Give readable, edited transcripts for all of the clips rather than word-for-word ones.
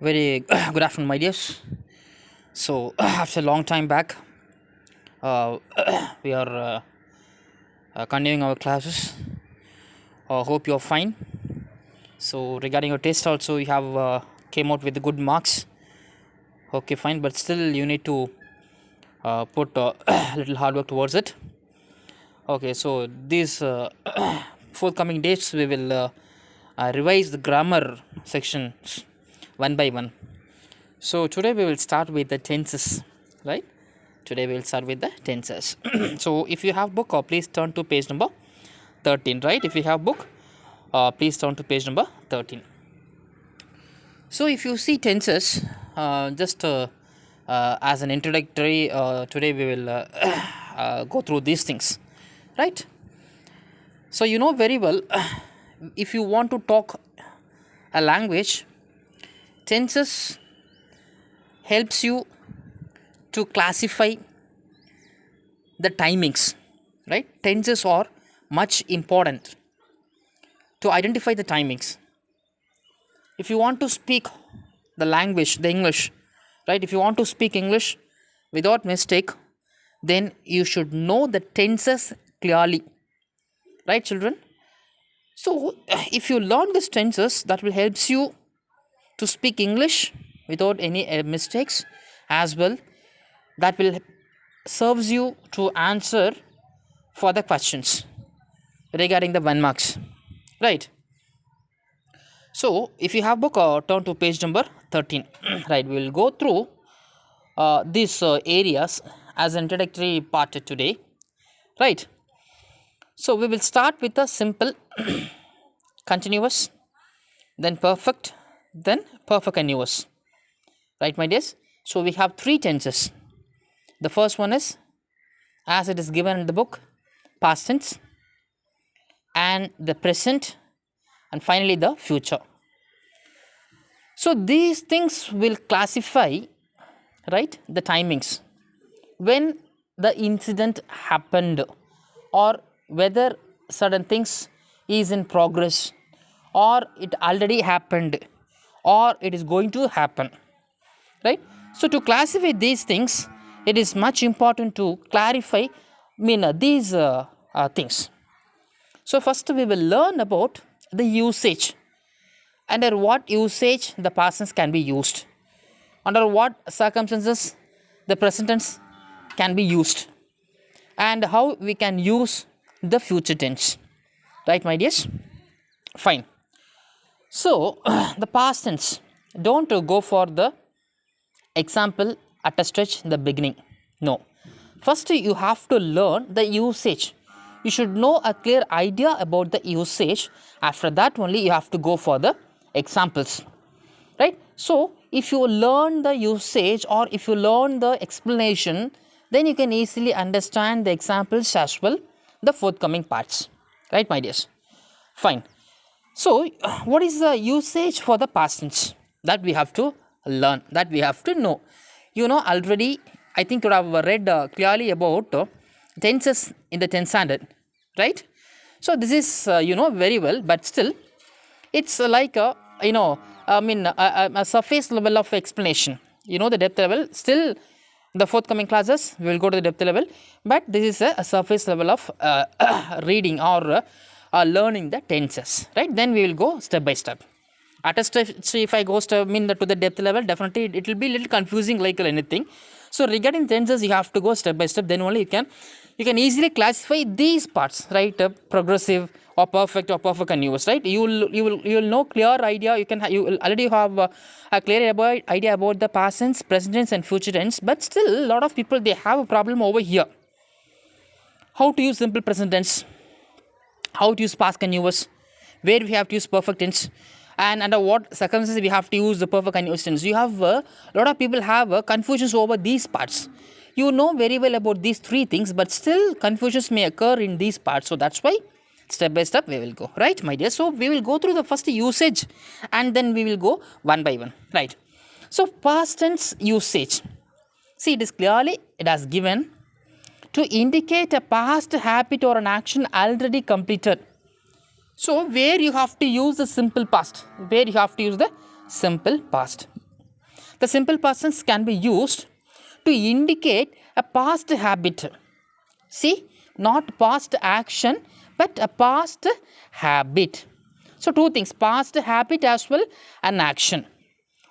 Very good afternoon, my dears. So, after a long time back, uh, we are continuing our classes. Hope you're fine. So, regarding your test, also you have came out with good marks. Okay, fine, but still you need to put a little hard work towards it. Okay, so these forthcoming days we will revise the grammar sections one by one. So today we will start with the tenses, right? Today we will start with the tenses. So if you have book, please turn to page number 13, right? If you have book, please turn to page number 13. So if you see tenses, just as an introductory, today we will go through these things, right? So you know very well, if you want to talk a language, tenses helps you to classify the timings, right? Tenses are much important to identify the timings. If you want to speak the language, the English, right? If you want to speak English without mistake, then you should know the tenses clearly, right, children? So if you learn these tenses, that will help you to speak English without any mistakes, as well that will serves you to answer for the questions regarding the 1 marks, right? So if you have book, turn to page number 13. Right, we will go through these areas as an introductory part today, right? So we will start with the simple, continuous, then perfect, then perfect continuous, right, my dears? So we have 3 tenses. The first one is, as it is given in the book, past tense, and the present, and finally the future. So these things will classify, right, the timings when the incident happened, or whether certain things is in progress, or it already happened, or it is going to happen, right? So to classify these things, it is much important to clarify these things. So first we will learn about the usage. Under what usage the past tense can be used, under what circumstances the present tense can be used, and how we can use the future tense, right, my dears? Fine. So the past tense, don't go for the example at a stretch in the beginning. No. First you have to learn the usage. You should know a clear idea about the usage. After that only you have to go for the examples, right? So if you learn the usage, or if you learn the explanation, then you can easily understand the examples as well, the forthcoming parts, right, my dears? Fine. So what is the usage for the past tense? That we have to learn, that we have to know. You know already, I think you have read clearly about tenses in the 10th standard, right? So this is you know very well, but still it's like a a surface level of explanation. You know the depth level, still the forthcoming classes we will go to the depth level, but this is a surface level of reading, or learning the tenses, right? Then we will go step by step. At a step, if I go to the depth level, definitely it will be a little confusing like anything. So regarding tenses, you have to go step by step. Then only you can easily classify these parts, right? Progressive or perfect continuous, right? You will know clear idea. You will already have a clear idea about the past tense, present tense, and future tense. But still, a lot of people, they have a problem over here. How to use simple present tense? How to use past continuous? Where we have to use perfect tense? And under what circumstances we have to use the perfect continuous tense? You have a lot of people have confusions over these parts. You know very well about these 3 things, but still confusions may occur in these parts. So that's why step by step we will go, right, my dear? So we will go through the first usage, and then we will go one by one, right? So past tense usage. See, it is clearly, it has given to indicate a past habit or an action already completed. So where you have to use the simple past, where you have to use the simple past. the simple past tense can be used to indicate a past habit. See, not past action, but a past habit. So, two things, past habit as well an action,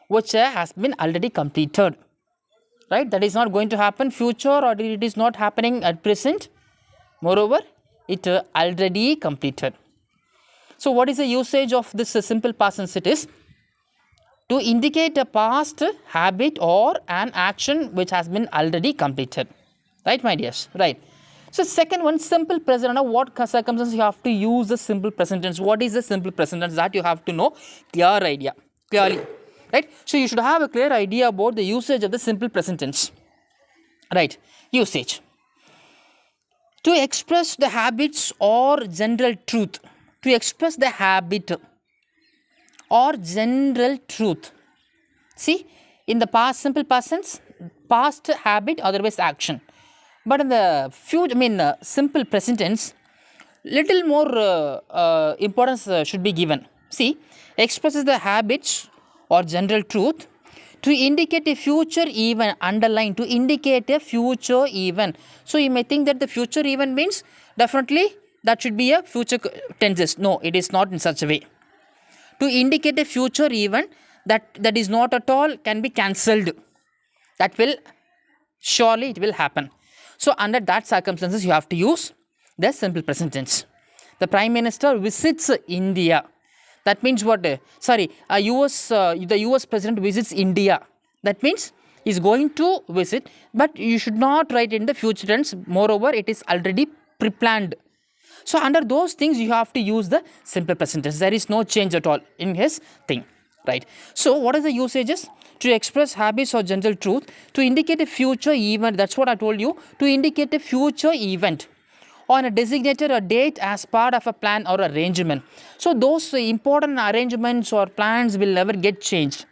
which has been already completed. Right? That is not going to happen future, or it is not happening at present. Moreover, it already completed. So, what is the usage of this simple past tense? It is to indicate a past habit or an action which has been already completed. Right, my dears? Right. So, second one, simple present. Now, what circumstances you have to use the simple present tense? What is the simple present tense? That you have to know clearly. Right. So, you should have a clear idea about the usage of the simple present tense. Right. Usage. To express the habits or general truth. To express the habit or general truth. See, in the past, simple past tense, past habit, otherwise action. But in the future, simple present tense, little more importance should be given. See, expresses the habits or general truth to indicate a future event, underline, to indicate a future event. So, you may think that the future event means definitely that should be a future tenses. No, it is not in such a way. To indicate a future event that is not at all can be cancelled. That will, surely it will happen. So, under that circumstances, you have to use the simple present tense. The Prime Minister visits India. That means what? The US President visits India. That means he is going to visit, but you should not write in the future tense. Moreover, it is already pre-planned. So, under those things, you have to use the simple present tense. There is no change at all in his thing. Right. So, what are the usages? To express habits or general truth, to indicate a future event, that's what I told you, to indicate a future event on a designated a date as part of a plan or arrangement. So, those important arrangements or plans will never get changed.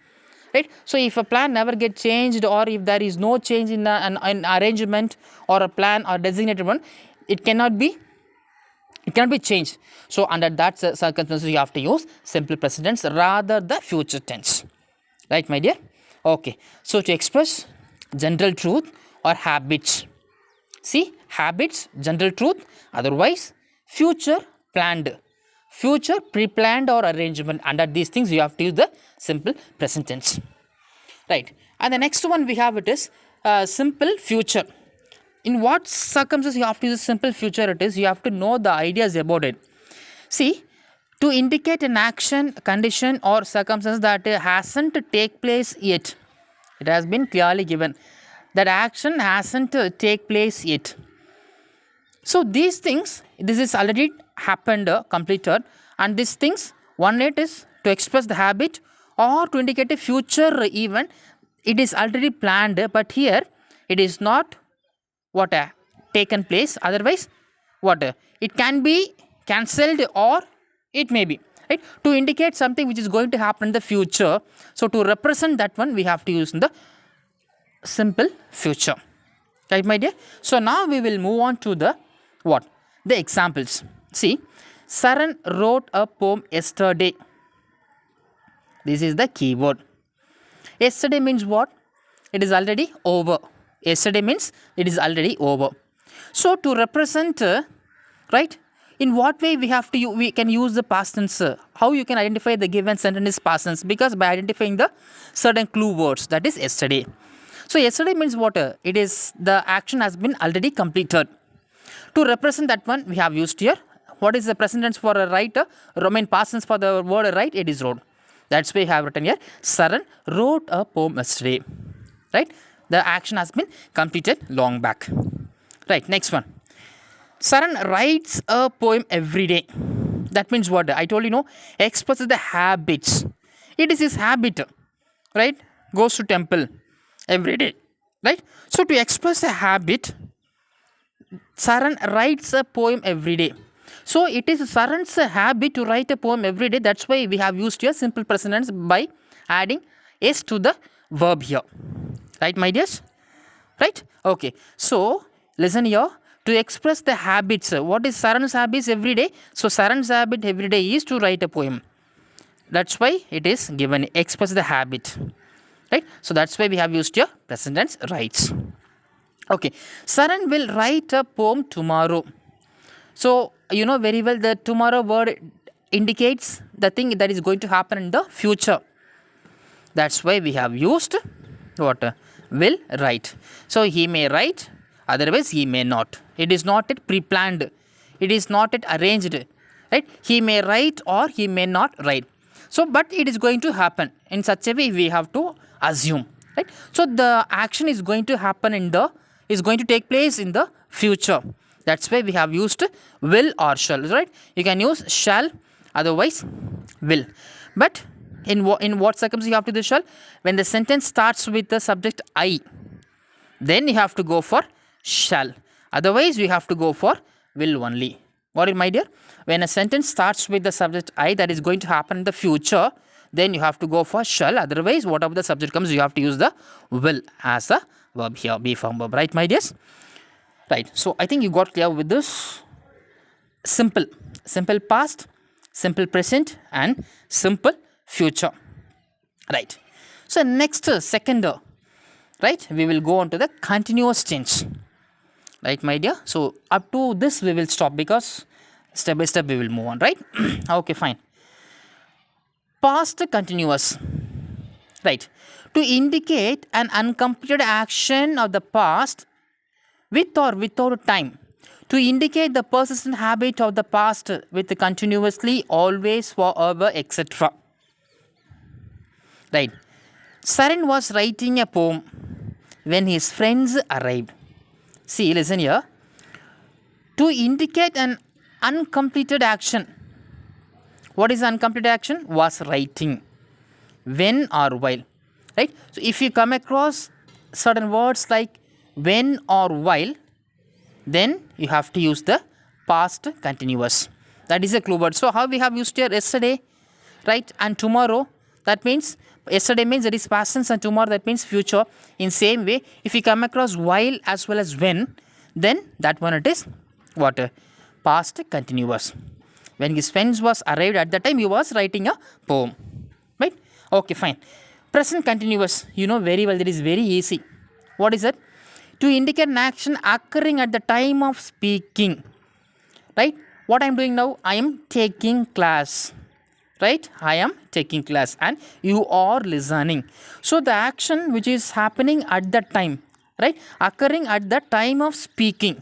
Right. So, if a plan never get changed, or if there is no change in an arrangement or a plan or designated one, it cannot be changed. So, under that circumstances, you have to use simple present tense rather the future tense. Right, my dear? Okay. So, to express general truth or habits. See, habits, general truth, otherwise future planned, future pre-planned or arrangement. Under these things, you have to use the simple present tense. Right. And the next one we have, it is simple future. In what circumstances you have to use simple future? It is, you have to know the ideas about it. See, to indicate an action, condition or circumstance that hasn't take place yet. It has been clearly given that action hasn't take place yet. So, these things, this is already happened, completed, and these things, one it is to express the habit or to indicate a future event. It is already planned, but here it is not what taken place. Otherwise, what it can be cancelled or it may be, right, to indicate something which is going to happen in the future. So, to represent that one, we have to use the simple future. Right, my dear? So, now we will move on to the what? The examples. See, Saran wrote a poem yesterday. This is the keyword. Yesterday means what? It is already over. Yesterday means it is already over. So, to represent, right, in what way we can use the past tense? How you can identify the given sentence is past tense? Because by identifying the certain clue words, that is yesterday. So, yesterday means what? It is the action has been already completed. To represent that one, we have used here. What is the present tense for a write? Roman past tense for the word write, it is wrote. That's why I have written here, Saran wrote a poem yesterday. Right? The action has been completed long back. Right, next one. Saran writes a poem every day. That means what? I told you, no, expresses the habits. It is his habit, right? Goes to temple every day, right? So, to express a habit, Saran writes a poem every day. So, it is Saran's habit to write a poem every day. That's why we have used here simple present tense by adding s to the verb here. Right, my dears? Right? Okay. So, listen here. To express the habits, what is Saran's habits every day? So, Saran's habit every day is to write a poem. That's why it is given, express the habit. right? So that's why we have used here present tense writes. Okay, Saran will write a poem tomorrow. So you know very well the tomorrow word indicates the thing that is going to happen in the future. That's why we have used what? Will write. So he may write, otherwise he may not. It is not yet pre-planned. It is not yet arranged. Right? He may write or he may not write. So, but it is going to happen. In such a way, we have to assume. Right? So the action is going to happen is going to take place in the future. That's why we have used will or shall. Right? You can use shall, otherwise will. But in what circumstance you have to do shall? When the sentence starts with the subject I, then you have to go for shall. Otherwise, we have to go for will only. Got it, my dear? When a sentence starts with the subject I, that is going to happen in the future, then you have to go for shall. Otherwise, whatever the subject comes, you have to use the will as a verb here, be form verb. Right, my dears? Right. So I think you got clear with this. Simple past, simple present, and simple future. Right. So next, second, right, we will go on to the continuous tense. Right, my dear? So up to this we will stop, because step by step we will move on, right? Okay, fine. Past continuous. Right. To indicate an uncompleted action of the past with or without time. To indicate the persistent habit of the past with continuously, always, forever, etc. Right. Sarin was writing a poem when his friends arrived. See, listen here. To indicate an uncompleted action. What is uncompleted action? Was writing. When or while. Right? So, if you come across certain words like when or while, then you have to use the past continuous. That is a clue word. So, how we have used here yesterday, right, and tomorrow. That means yesterday means that is past tense, and tomorrow that means future. In same way, if you come across while as well as when, then that one it is what? Past continuous. When his friends was arrived, at that time he was writing a poem. Right? Okay, fine. Present continuous. You know very well, that is very easy. What is it? To indicate an action occurring at the time of speaking. Right? What I am doing now? I am taking class. Right? I am taking class and you are listening. So the action which is happening at that time, right, occurring at the time of speaking.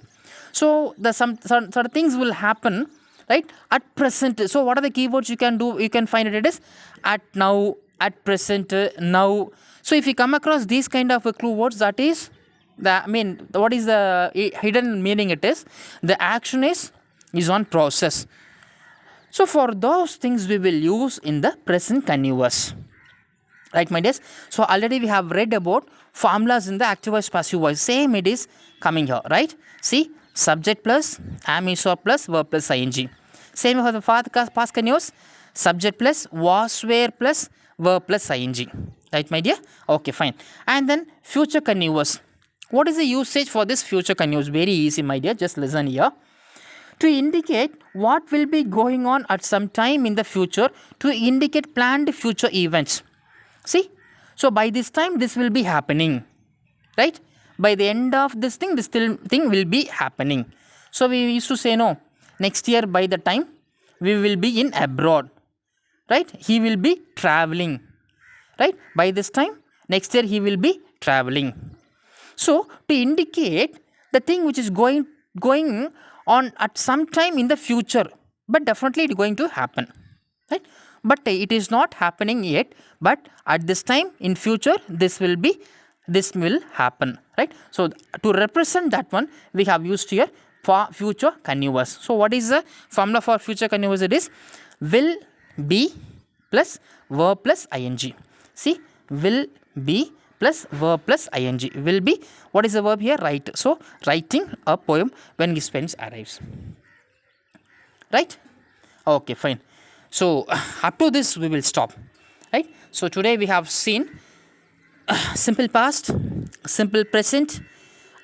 So the some things will happen, right, at present. So what are the keywords you can do? You can find it is at now, at present, now. So if you come across these kind of clue words, that is what is the hidden meaning? It is the action is on process. So for those things we will use in the present continuous. Right, my dears? So already we have read about formulas in the active voice, passive voice. Same it is coming here, right? See, subject plus am, is, or plus verb plus ing. Same for the past continuous, subject plus was, were plus verb plus ing. Right, my dear? Okay, fine. And then future continuous. What is the usage for this future continuous? Very easy, my dear. Just listen here. To indicate what will be going on at some time in the future, to indicate planned future events. See, so by this time this will be happening, right? By the end of this thing will be happening. So we used to say, no, next year by the time we will be in abroad, right? He will be traveling, right? By this time next year he will be traveling. So to indicate the thing which is going on at some time in the future, but definitely it is going to happen, right? But it is not happening yet, but at this time in future this will happen, right? So to represent that one, we have used here for future continuous. So what is the formula for future continuous? It is will be plus verb plus ing. See, will be plus verb plus ing. Will be, what is the verb here? Write. So writing a poem when his friends arrives. Right? Okay, fine. So up to this we will stop. Right? So today we have seen simple past, simple present,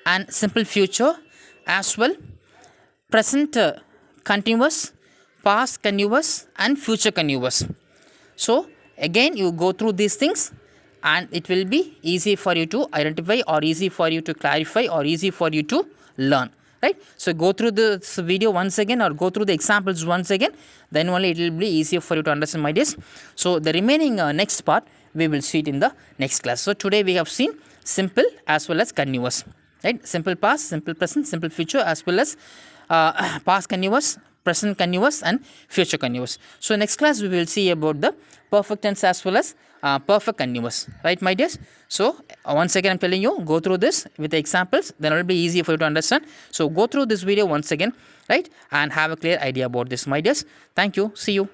and simple future, as well present continuous, past continuous, and future continuous. So again you go through these things and it will be easy for you to identify, or easy for you to clarify, or easy for you to learn, right? So go through this video once again, or go through the examples once again, then only it will be easier for you to understand, my dears. So the remaining next part we will see it in the next class. So today we have seen simple as well as continuous, right? Simple past, simple present, simple future, as well as past continuous, present continuous, and future continuous. So next class we will see about the perfect tense as well as perfect continuous, right, my dears? So once again I'm telling you, go through this with the examples, then it will be easier for you to understand. So go through this video once again, right, and have a clear idea about this, my dears. Thank you. See you.